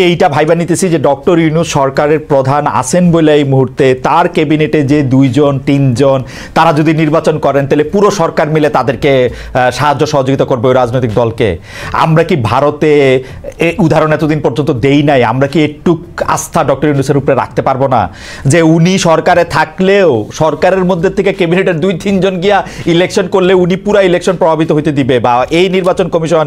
এইটা ভাইবা নিতেছি যে ডক্টর ইউনূস সরকারের প্রধান আছেন বলে এই মুহূর্তে তার ক্যাবিনেটে যে 2 জন 3 জন তারা যদি নির্বাচন করেন তাহলে পুরো সরকার মিলে তাদেরকে সাহায্য সহযোগিতা করবে ওই রাজনৈতিক দলকে। আমরা কি ভারতে উদাহরণ এতদিন পর্যন্ত দেই নাই? আমরা কি একটু আস্থা ডক্টর ইউনূসের উপরে রাখতে পারবো না যে উনি সরকারে থাকলেও সরকারের মধ্যে থেকে ক্যাবিনেটের 2-3 জন গিয়া ইলেকশন করলে উনি পুরো ইলেকশন প্রভাবিত হইতে দিবে, বা এই নির্বাচন কমিশন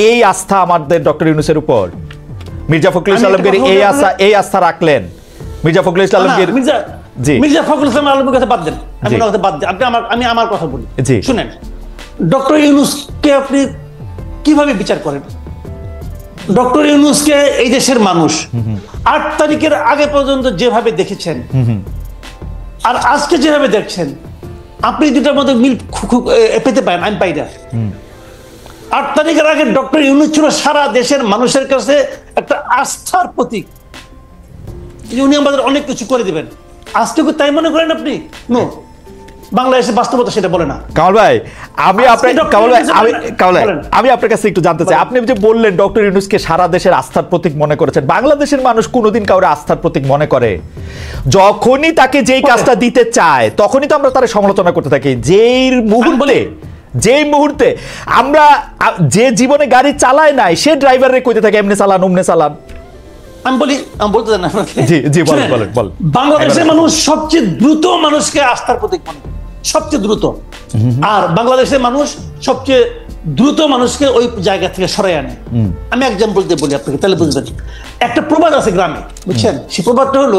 এই আস্থা আমাদের ডক্টর ইউনূসের উপর? মির্জা ফখরুল ইসলামকে এই আস্থা রাখলেন মির্জা ফখরুল ইসলামকে? জি, মির্জা ফখরুল ইসলাম আলমগীর কথা বাদ দেন, আমি আমার কথা বলি। শুনেন, ডক্টর ইউনূসকে আপনি কিভাবে বিচার করেন? ডক্টর ইউনূসকে এই দেশের মানুষ 8 তারিখের আগে পর্যন্ত যেভাবে দেখেছেন আর আজকে যেভাবে দেখছেন, আপনি দুটার মধ্যে মিল পেতে পারেন, আমি পাই না। 8 তারিখের আগে ডক্টর ইউনূস ছিল সারা দেশের মানুষের কাছে একটা আস্থার প্রতীক, উনি আমাদের অনেক কিছু করে দিবেন। আজকে তাই মনে করেন আপনি? নো, বাংলাদেশের বাস্তবতা সেটা বলে না। কামাল ভাই, আমি আপনার কাছে একটু জানতে চাই, আপনি যে বললেন ডক্টর ইউনূসকে সারা দেশের আস্থার প্রতীক মনে করেছেন, বাংলাদেশের মানুষ কোনোদিন কাউরে আস্থার প্রতীক মনে করে? যখনই তাকে যেই কাজটা দিতে চায় তখনই তো আমরা তার সমালোচনা করতে থাকি। যেই মুহূর্তে আমরা যে জীবনে গাড়ি চালায় নাই সে ড্রাইভারে কইতে থাকে এমনি চালান অমনে চালান। আমি বলতে চাই না। জি বলেন। বাংলাদেশের মানুষ সবচেয়ে দ্রুত মানুষকে আস্থার প্রতীক মনে করে, সবচেয়ে দ্রুত। আর বাংলাদেশের মানুষ সবচেয়ে দ্রুত মানুষকে ওই জায়গা থেকে সরাই আনে। আমি এক্সাম্পল দিয়ে বলি আপনাকে, তাহলে বুঝবেন। একটা প্রবাদ আছে গ্রামে, বুঝছেন? সেই প্রবাদটা হলো,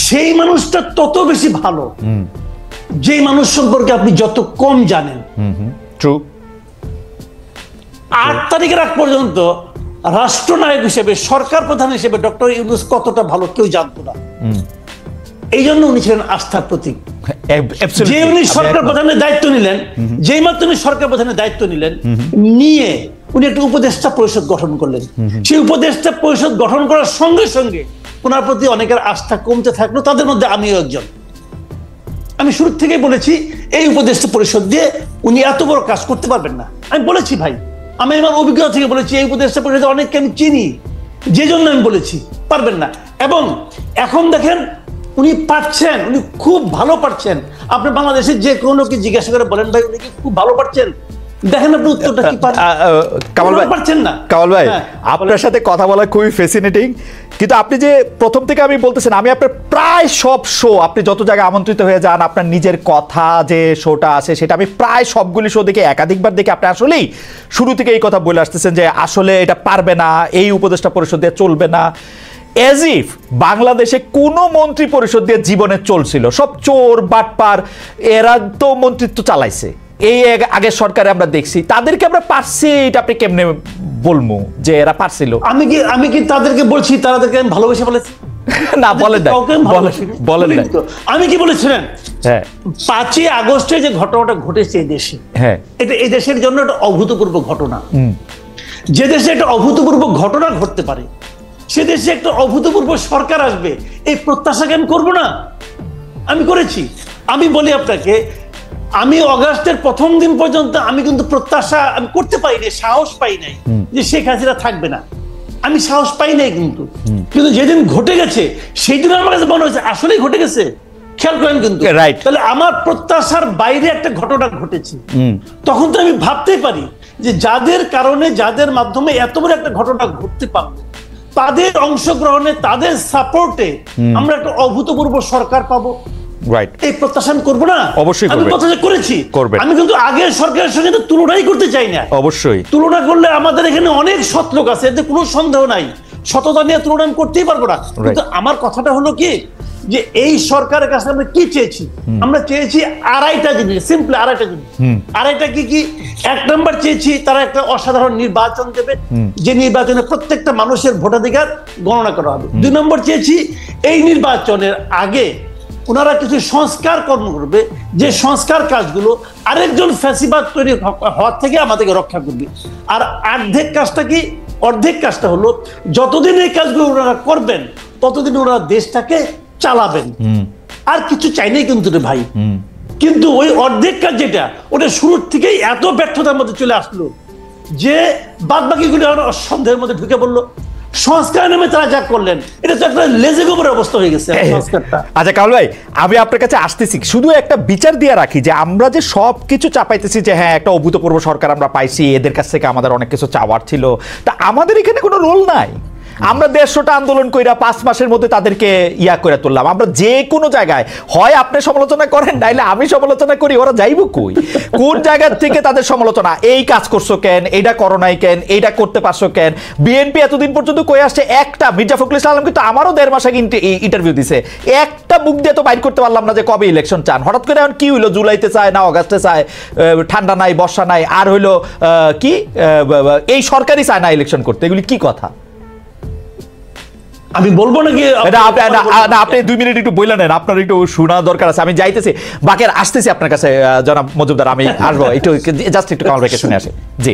সেই মানুষটা তত বেশি ভালো যেই মানুষ সম্পর্কে আপনি যত কম জানেন। ট্রু। 8 তারিখের আগ পর্যন্ত রাষ্ট্রনায়ক হিসেবে, সরকার প্রধান হিসেবে ডক্টর ইউনূস কতটা ভালো কেউ জানতো না। এই জন্য উনি ছিলেন আস্থার প্রতীক। যে উনি সরকার প্রধানের দায়িত্ব নিলেন, যেই মাত্র উনি সরকার প্রধানের দায়িত্ব নিলেন, নিয়ে উনি একটা উপদেষ্টা পরিষদ গঠন করলেন। সেই উপদেষ্টা পরিষদ গঠন করার সঙ্গে সঙ্গে ওনার প্রতি অনেকের আস্থা কমতে থাকলো, তাদের মধ্যে আমিও একজন। আমি শুরু থেকেই বলেছি এই উপদেষ্টা পরিষদ দিয়ে উনি এত বড় কাজ করতে পারবেন না। আমি বলেছি ভাই, আমি আমার অভিজ্ঞতা থেকে বলেছি, এই উপদেষ্টা পরিষদে অনেককে আমি চিনি, যে জন্য আমি বলেছি পারবেন না। এবং এখন দেখেন উনি পারছেন, উনি খুব ভালো পারছেন। আপনি বাংলাদেশের যে কোনো কি জিজ্ঞাসা করে বলেন, ভাই উনি কি খুব ভালো পারছেন? দেখেন আপনি উত্তরটা কি পারছেন না। কামাল ভাই, আপনার সাথে কথা বলা খুবই ফ্যাসিনেটিং, কিন্তু আপনি যে প্রথম থেকে আমি বলতেছেন, আমি আপনার প্রায় সব শো, আপনি যত জায়গায় আমন্ত্রিত হয়ে যান, আপনার নিজের কথা যে শোটা আছে সেটা আমি প্রায় সবগুলি শো দেখে একাধিকবার দেখে আপনি আসলেই শুরু থেকে এই কথা বলে আসতেছেন যে আসলে এটা পারবে না, এই উপদেষ্টা পরিষদ দিয়ে চলবে না। এজ ইফ বাংলাদেশে কোনো মন্ত্রী পরিষদ দিয়ে জীবনে চলছিল, সব চোর বাটপার, এরা তো মন্ত্রিত্ব চালাইছে। এই আগের সরকারে আমরা দেখছি, তাদেরকে আমরা পারছি, এটা আপনি কেমনে বলবো যে এরা পারছিল? আমি কি তাদেরকে বলছি তাদেরকে আমি ভালোবেসে বলেছি? না, বলেন না। আমি কি বলেছিলেন? 5ই আগস্টে যে ঘটনাটা ঘটেছে এই দেশে, এটা এই দেশের জন্য একটা অভূতপূর্ব ঘটনা। যে দেশে একটা অভূতপূর্ব ঘটনা ঘটতে পারে, সে দেশে একটা অভূতপূর্ব সরকার আসবে, এই প্রত্যাশাকে আমি করবো না? আমি করেছি। আমি বলি আপনাকে, আমি অগাস্টের প্রথম দিন পর্যন্ত আমি কিন্তু প্রত্যাশা আমি করতে পারি নাই, সাহস পাই নাই যে শেখ হাসিনা থাকবে না। আমি সাহস পাই নাই, কিন্তু যেদিন ঘটে গেছে সেই দিন আমার কাছে মনে হয়েছে আসলেই ঘটে গেছে। খেয়াল করেন কিন্তু, তাহলে আমার প্রত্যাশার বাইরে একটা ঘটনা ঘটেছে। তখন তো আমি ভাবতেই পারি যে যাদের কারণে, যাদের মাধ্যমে এত বড় একটা ঘটনা ঘটতে পারলো, তাদের অংশগ্রহণে, তাদের সাপোর্টে আমরা একটা অভূতপূর্ব সরকার পাবো। এই প্রত্যাশা আমি করবো না? অবশ্যই আমি প্রত্যাশা করেছি। আমি কিন্তু আগের সরকারের সঙ্গে তো তুলনাই করতে চাই না। অবশ্যই তুলনা করলে আমাদের এখানে অনেক সৎ লোক আছে, এতে কোনো সন্দেহ নাই। সততা নিয়ে তুলনা আমি করতেই পারবো না। কিন্তু আমার কথাটা হলো কি, যে এই সরকারের কাছে আমরা কি চেয়েছি? আমরা চেয়েছি 2টা জিনিস, সিম্পল 2টা জিনিস। 2টা কি? 1 নম্বর চেয়েছি তারা একটা অসাধারণ নির্বাচন দেবে, যে নির্বাচনে প্রত্যেকটা মানুষের ভোটাধিকার গণনা করা হবে। 2 নম্বর চেয়েছি এই নির্বাচনের আগে ওনারা কিছু সংস্কার কর্ম করবে, যে সংস্কার কাজগুলো আরেকজন ফ্যাসিবাদ তৈরি হওয়ার থেকে আমাদেরকে রক্ষা করবে। আর অর্ধেক কাজটা হলো, যতদিন এই কাজগুলো ওনারা করবেন ততদিন ওনারা দেশটাকে চালাবেন। আর কিছু চাই নাই কিন্তু রে ভাই। কিন্তু ওই অর্ধেক কাজ যেটা, ওটা শুরুর থেকেই এত ব্যর্থতার মধ্যে চলে আসলো যে বাদ বাকিগুলো সন্দেহের মধ্যে ঢুকে পড়লো। সংস্কার নামে তারা যা করলেন, এটা তো একটা লেজেগোবরের অবস্থা হয়ে গেছে সংস্কারটা। আচ্ছা কামাল ভাই, আমি আপনার কাছে আসতেছি, শুধু একটা বিচার দিয়ে রাখি যে আমরা যে সব কিছু চাপাইতেছি যে হ্যাঁ একটা অভূতপূর্ব সরকার আমরা পাইছি, এদের কাছ থেকে আমাদের অনেক কিছু চাওয়ার ছিল, তা আমাদের এখানে কোনো রোল নাই। আমরা 150টা আন্দোলন কইরা 5 মাসের মধ্যে তাদেরকে ইয়া করে তুললাম। আমরা যে কোনো জায়গায় হয় আপনি সমালোচনা করেন, নাইলে আমি সমালোচনা করি, ওরা যাইব কই? কোন জায়গা থেকে তাদের সমালোচনা? এই কাজ করছো কেন, এইটা করো নাই কেন, এইটা করতে পারছো কেন? বিএনপি এতদিন পর্যন্ত কই আসছে, একটা মির্জা ফখরুল ইসলাম কিন্তু আমারও 1.5 মাস আগে ইন্টারভিউ দিছে, একটা মুখ দিয়ে তো বাইর করতে পারলাম না যে কবে ইলেকশন চান। হঠাৎ করে এখন কি হইলো, জুলাইতে চায় না অগাস্টে চায়, ঠান্ডা নাই বর্ষা নাই, আর হইলো কি এই সরকারই চায় না ইলেকশন করতে, এগুলি কি কথা? আমি বলবো নাকি আপনি 2 মিনিট একটু বললেন, আপনার একটু শোনা দরকার আছে। আমি যাইতেছি, বাকের আসতেছি আপনার কাছে জনাব মজুমদার, আমি আসবো একটু, জাস্ট একটু কামাল ভাইকে শুনে আসি। জি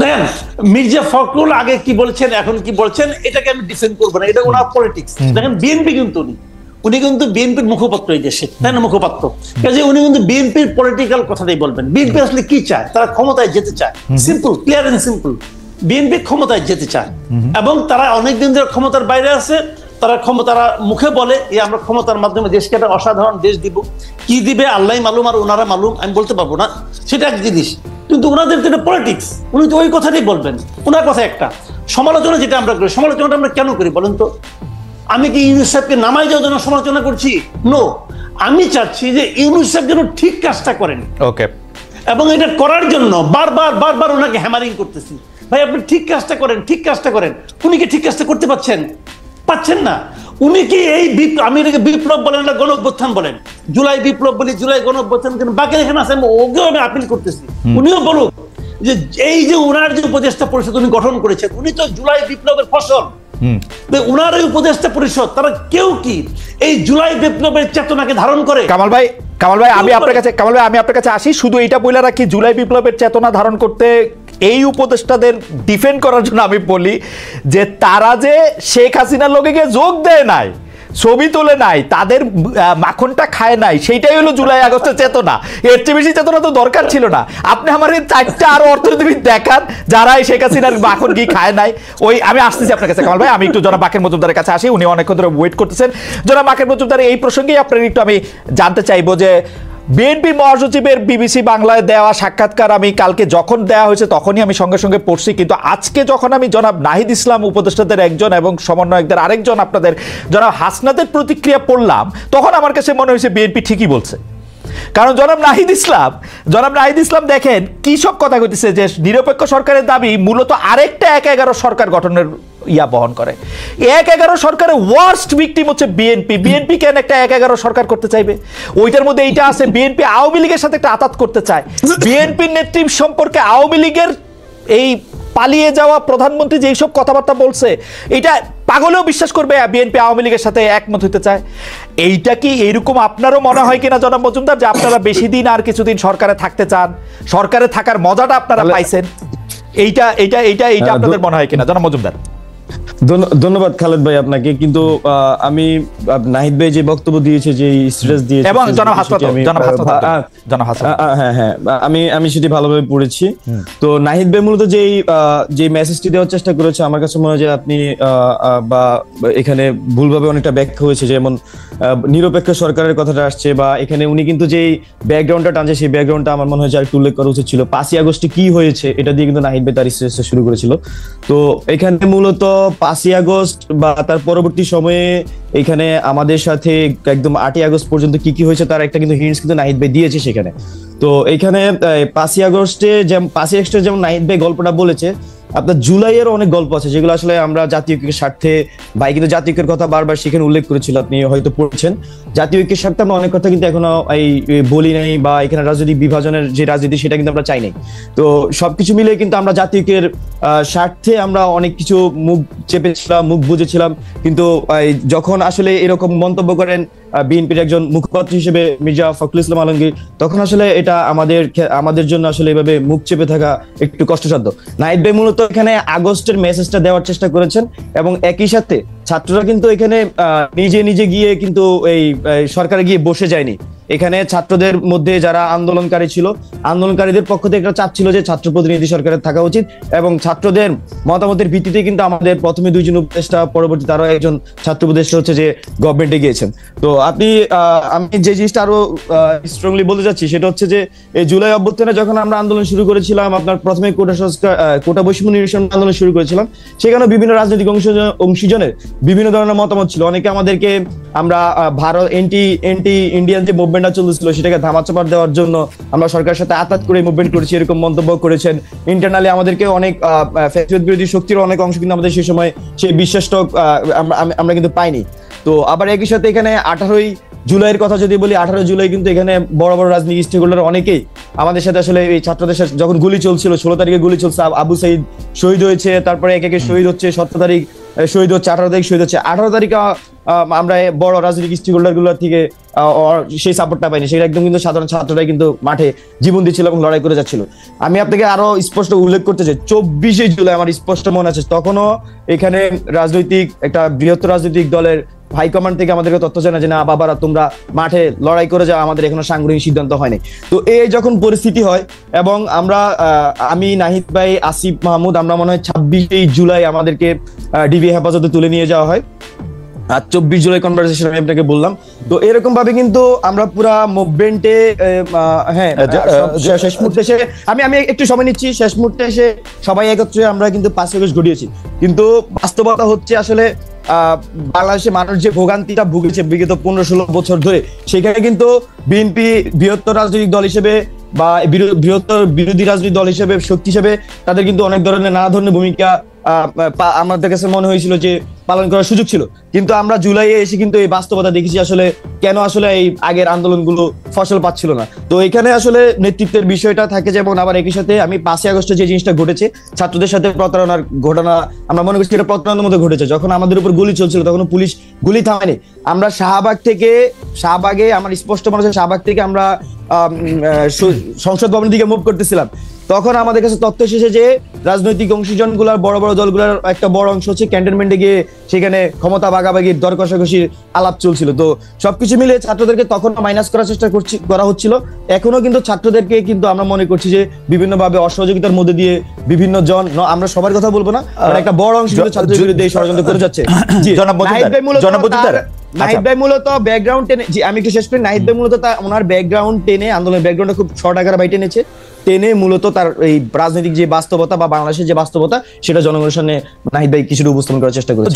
দেখেন, মির্জা ফখরুল আগে কি বলছেন এখন কি বলছেন এটাকে আমি ডিফেন্ড করবো না, এটা ওনার পলিটিক্স। দেখেন বিএনপি কিন্তু উনি কিন্তু বিএনপির মুখপাত্র এই দেশে, তাই না, মুখপাত্র, কাজে উনি কিন্তু বিএনপির পলিটিক্যাল কথাটাই বলবেন। বিএনপি আসলে কি চায়? তারা ক্ষমতায় যেতে চায়, simple, clear and simple. BNP ক্ষমতায় যেতে চায় এবং তারা অনেকদিন ধরে ক্ষমতার বাইরে আছে। তারা মুখে বলে আমরা ক্ষমতার মাধ্যমে দেশকে একটা অসাধারণ দেশ দিব, কি দিবে আল্লাহ মালুম আর ওনারা মালুম, আমি বলতে পারবো না, সেটা এক জিনিস। কিন্তু ওনাদের তো এটা পলিটিক্স, উনি তো ওই কথাটাই বলবেন। ওনার কথা একটা। সমালোচনা যেটা আমরা করি, সমালোচনাটা আমরা কেন করি বলেন তো? আমি কি ইউনূস সাহেবকে নামাই যাওয়ার জন্য সমালোচনা করছি? নো, আমি চাচ্ছি যে ইউনূস সাহেব যেন ঠিক কাজটা করেন। ওকে, এবং এটা করার জন্য বারবার ওনাকে হ্যামারিং করতেছি, ভাই আপনি ঠিক কাজটা করেন, ঠিক কাজটা করেন। উনি কি ঠিক কাজটা করতে পাচ্ছেন না? উনি কি এই আমি এটাকে বিপ্লব বলেন না গণ অভ্যুত্থান বলেন, জুলাই বিপ্লব বলি, জুলাই গণ অভ্যুত্থান, কিন্তু বাকি এখানে আছে, ওকেও আমি আপিল করতেছি, উনিও বলুক যে এই যে ওনার যে উপদেষ্টা পরিষদ উনি গঠন করেছেন, উনি তো জুলাই বিপ্লবের ফসল। উনার এই উপদেষ্টা পরিষদ তারা কেউ কি এই জুলাই বিপ্লবের চেতনাকে ধারণ করে? কামাল ভাই আমি আপনার কাছে আসি, শুধু এইটা বলে রাখি, জুলাই বিপ্লবের চেতনা ধারণ করতে এই উপদেষ্টাদের ডিফেন্ড করার জন্য আমি বলি যে তারা যে শেখ হাসিনার লোকে গিয়ে যোগ দেয় নাই, ছবি তোলে নাই, তাদের মাখনটা খায় নাই, সেইটাই হলো জুলাই আগস্টের চেতনা। এর চেয়ে বেশি চেতনা তো দরকার ছিল না। আপনি আমার এই 4টা আরো অর্থনীতিবিদ দেখান যারা এই শেখ হাসিনার মাখন কি খায় নাই। ওই আমি আসতেছি আপনার কাছে কামাল ভাই, আমি একটু জনাব বাকের মজুমদারের কাছে আসি, উনি অনেকক্ষণ ধরে ওয়েট করতেছেন। জনাব বাকের মজুমদার, এই প্রসঙ্গেই আপনার একটু আমি জানতে চাইবো যে বিএনপি মহাসচিবের বিবিসি বাংলায় দেওয়া সাক্ষাৎকার আমি কালকে যখন দেওয়া হয়েছে তখনই আমি সঙ্গে সঙ্গে পড়ছি, কিন্তু আজকে যখন আমি জনাব নাহিদ ইসলাম উপদেষ্টাদের একজন এবং সমন্বয়কদের আরেকজন আপনাদের জনাব হাসনাদের প্রতিক্রিয়া পড়লাম, তখন আমার কাছে মনে হয়েছে বিএনপি ঠিকই বলছে। কারণ জনাব নাহিদ ইসলাম দেখেন কি সব কথা কইতেছে যে নিরপেক্ষ সরকারের দাবি মূলত আরেকটা 1-11 সরকার গঠনের বহন করে। 1-11 সরকারের ওয়ার্স্ট ভিকটিম হচ্ছে বিএনপি কেন একটা 1-11 সরকার করতে চাইবে? ওইটার মধ্যে এইটা আছে, বিএনপি আওয়ামী লীগের সাথে একটা আতাত করতে চায়। বিএনপির নেতৃত্ব সম্পর্কে আওয়ামী লীগের এই পালিয়ে যাওয়া প্রধানমন্ত্রী যে এইসব কথাবার্তা বলছে, এটা পাগলেও বিশ্বাস করবে বিএনপি আওয়ামী লীগের সাথে একমত হতে চায়। এইটা কি এইরকম আপনারও মনে হয় কিনা জনাব মজুমদার, যে আপনারা বেশি দিন আর কিছুদিন সরকারে থাকতে চান, সরকারে থাকার মজাটা আপনারা পাইছেন, এইটা আপনাদের মনে হয় কিনা জনাব মজুমদার? ধন্যবাদ খালেদ ভাই আপনাকে। কিন্তু আমি নাহিদ ভাই যে বক্তব্য দিয়েছে, যে স্ট্রেস দিয়েছে, এবং হ্যাঁ আমি সেটি ভালোভাবে পড়েছি। তো নাহিদ ভাই মূলত যে মেসেজটি দেওয়ার চেষ্টা করেছে, আমার কাছে মনে হয় যে আপনি বা এখানে ভুলভাবে অনেকটা ব্যাখ্যা হয়েছে। যেমন নিরপেক্ষ সরকারের কথাটা আসছে, বা এখানে উনি কিন্তু যেই ব্যাকগ্রাউন্ডটা টানছে সেই ব্যাকগ্রাউন্ডটা আমার মনে হয় যে একটু উল্লেখ করা উচিত ছিল। 5ই আগস্টে কি হয়েছে এটা দিয়ে কিন্তু নাহিদ ভাই তার স্ট্রেসটা শুরু করেছিল। তো এখানে মূলত 5ই আগস্ট বা তার পরবর্তী সময়ে এখানে আমাদের সাথে একদম 8ই আগস্ট পর্যন্ত কি কি হয়েছে তার একটা কিন্তু হিন্টস কিন্তু নাহিদ ভাই দিয়েছে সেখানে। তো এখানে 5ই আগস্টে যেমন নাহিদ ভাই গল্পটা বলেছে, আপনার জুলাইয়ের অনেক গল্প আছে যেগুলো আসলে আমরা জাতীয় ঐক্যের স্বার্থে, ভাই কিন্তু জাতীয় ঐক্যের কথা বারবার সেখানে উল্লেখ করেছিল, আপনি হয়তো পড়ছেন। জাতীয় ঐক্যের স্বার্থে আমরা অনেক কথা কিন্তু এখনো বলি নাই, বা এখানে রাজনৈতিক বিভাজনের যে রাজনীতি সেটা কিন্তু আমরা চাই নাই। তো সবকিছু মিলে কিন্তু আমরা জাতীয় ঐক্যের স্বার্থে আমরা অনেক কিছু মুখ চেপেছিলাম, মুখ বুঝেছিলাম। কিন্তু যখন আসলে এরকম মন্তব্য করেন বিএনপির একজন মুখপাত্র হিসেবে মির্জা ফখরুল ইসলাম আলমগীর, তখন আসলে এটা আমাদের জন্য আসলে এভাবে মুখ চেপে থাকা একটু কষ্টসাধ্য। নাহিদ ভাই মূলত এখানে আগস্টের মেসেজটা দেওয়ার চেষ্টা করেছেন, এবং একই সাথে ছাত্ররা কিন্তু এখানে নিজে গিয়ে কিন্তু এই সরকারে গিয়ে বসে যায়নি। এখানে ছাত্রদের মধ্যে যারা আন্দোলনকারী ছিল, আন্দোলনকারীদের পক্ষ থেকে একটা চাপ ছিল যে ছাত্র প্রতিনিধি সরকারের থাকা উচিত, এবং ছাত্রদের মতামতের ভিত্তিতে কিন্তু আমাদের প্রথমে 2 জন উপদেষ্টা, পরবর্তী তারও একজন ছাত্র উপদেষ্টা হচ্ছে যে গভর্নমেন্টে গিয়েছেন। তো আমি যে জিনিসটা আরো স্ট্রংলি বলতে চাচ্ছি সেটা হচ্ছে যে এই জুলাই অভ্যুত্থানে যখন আমরা আন্দোলন শুরু করেছিলাম, আপনার প্রথমে কোটা বৈষম্য নিরসন আন্দোলন শুরু করেছিলাম, সেখানে বিভিন্ন রাজনৈতিক অংশীজনের বিভিন্ন ধরনের মতামত ছিল। অনেকে আমাদেরকে আমরা ভারত এন্টি ইন্ডিয়ান যে মুভমেন্টটা চলছিল সেটাকে ধামাচাপা দেওয়ার জন্য আমরা সরকারের সাথে আতাত করে মুভমেন্ট করেছি, এরকম মন্তব্য করেছেন। ইন্টারনালি আমাদেরকে অনেক ফ্যাসিবাদ বিরোধী শক্তির অনেক অংশ কিন্তু আমাদের সেই সময় সেই বিশ্বাসটা আমরা কিন্তু পাইনি। তো আবার একই সাথে এখানে 18ই জুলাইয়ের কথা যদি বলি, 18 জুলাই কিন্তু এখানে বড় বড় রাজনৈতিক স্টেক হোল্ডার অনেকেই আমাদের সাথে আসলে এই ছাত্রদের সাথে যখন গুলি চলছিল, 16 তারিখে গুলি চলছে, আবু সাইদ শহীদ হয়েছে, তারপরে একে একে শহীদ হচ্ছে, 17 তারিখ শহীদ হচ্ছে, 18 তারিখ শহীদ হচ্ছে। 18 তারিখে আমরা বড় রাজনৈতিক স্টেক হোল্ডার গুলোর থেকে সেই সাপোর্টটা পাইনি, সেটা একদম কিন্তু সাধারণ ছাত্ররাই কিন্তু মাঠে জীবন দিচ্ছিল এবং লড়াই করে যাচ্ছিল। আমি আপনাকে আরো স্পষ্ট উল্লেখ করতে চাই, 24শে জুলাই আমার স্পষ্ট মনে আছে, তখনও এখানে রাজনৈতিক একটা বৃহত্তর রাজনৈতিক দলের হাইকমান্ড থেকে আমাদেরকে তথ্য জানা যে না বাবারা তোমরা মাঠে লড়াই করে যাও, আমাদের এখনো সাংগঠনিক সিদ্ধান্ত হয়নি। তো এই যখন পরিস্থিতি হয় এবং আমি নাহিদ ভাই, আসিফ মাহমুদ, আমরা মনে হয় 26 জুলাই আমাদেরকে ডিবি হেফাজতে তুলে নিয়ে যাওয়া হয়। আর 24 জুলাই কনভারসেশন আমি আপনাকে বললাম। তো এরকম ভাবে কিন্তু আমরা পুরা মুভমেন্টে শেষ মুহূর্তে এসে আমি একটু সময় নিচ্ছি, শেষ মুহূর্তে এসে সবাই একত্রে আমরা কিন্তু 5 আগস্ট ঘটিয়েছি। কিন্তু বাস্তবতা হচ্ছে আসলে বাংলাদেশের মানুষ যে ভোগান্তিটা ভুগেছে বিগত 15-16 বছর ধরে, সেখানে কিন্তু বিএনপি বৃহত্তর রাজনৈতিক দল হিসেবে বা বৃহত্তর বিরোধী রাজনৈতিক দল হিসেবে, শক্তি হিসেবে তাদের কিন্তু অনেক ধরনের নানা ধরনের ভূমিকা আমাদের কাছে মনে হয়েছিল যে পালন করার সুযোগ ছিল। কিন্তু আমরা জুলাইয়ে এসে কিন্তু এই বাস্তবতা দেখেছি আসলে কেন আসলে এই আগের আন্দোলনগুলো ফসল পাচ্ছিল না। তো এখানে আসলে নেতৃত্বের বিষয়টা থাকে। যেমন আবার একই সাথে আমি 5 আগস্টে যে জিনিসটা ঘটেছে, ছাত্রদের সাথে প্রতারণার ঘটনা, আমরা মনে করছি এটা প্রতারণার মধ্যে ঘটেছে। যখন আমাদের উপর গুলি চলছিল তখন পুলিশ গুলি থামায়নি। আমরা শাহবাগে আমার স্পষ্ট মনে হচ্ছে শাহবাগ থেকে আমরা সংসদ ভবনের দিকে মুভ করতেছিলাম, তখন আমাদের কাছে তথ্য এসেছে যে রাজনৈতিক অংশীজন গুলার বড় বড় দলগুলোর একটা বড় অংশ হচ্ছে ক্যান্টনমেন্টে গিয়ে সেখানে ক্ষমতা ভাগাভাগির দর কষাকষির আলাপ চলছিল। তো সবকিছু মিলে ছাত্রদেরকে তখন মাইনাস করার চেষ্টা করা হচ্ছিল। এখনো কিন্তু ছাত্রদেরকে কিন্তু আমরা মনে করছি যে বিভিন্ন ভাবে অসহযোগিতার মধ্যে দিয়ে বিভিন্ন জন, আমরা সবার কথা বলবো না, একটা বড় অংশ ছাত্রদের বিরুদ্ধে এই ষড়যন্ত্র করে যাচ্ছে। নাহিদ ভাই মূলত ব্যাকগ্রাউন্ড টেনে, আমি একটু শেষ করি, নাহিদ ভাই মূলত ওনার ব্যাকগ্রাউন্ড টেনে, আন্দোলনের ব্যাকগ্রাউন্ডটা খুব শর্ট আকারে ভাই টেনে মূলত তার এই রাজনৈতিক যে বাস্তবতা বা বাংলাদেশের যে বাস্তবতা সেটা জনগণের সামনে নাহিদ ভাই কিছুটা উপস্থাপন করার চেষ্টা করেছে।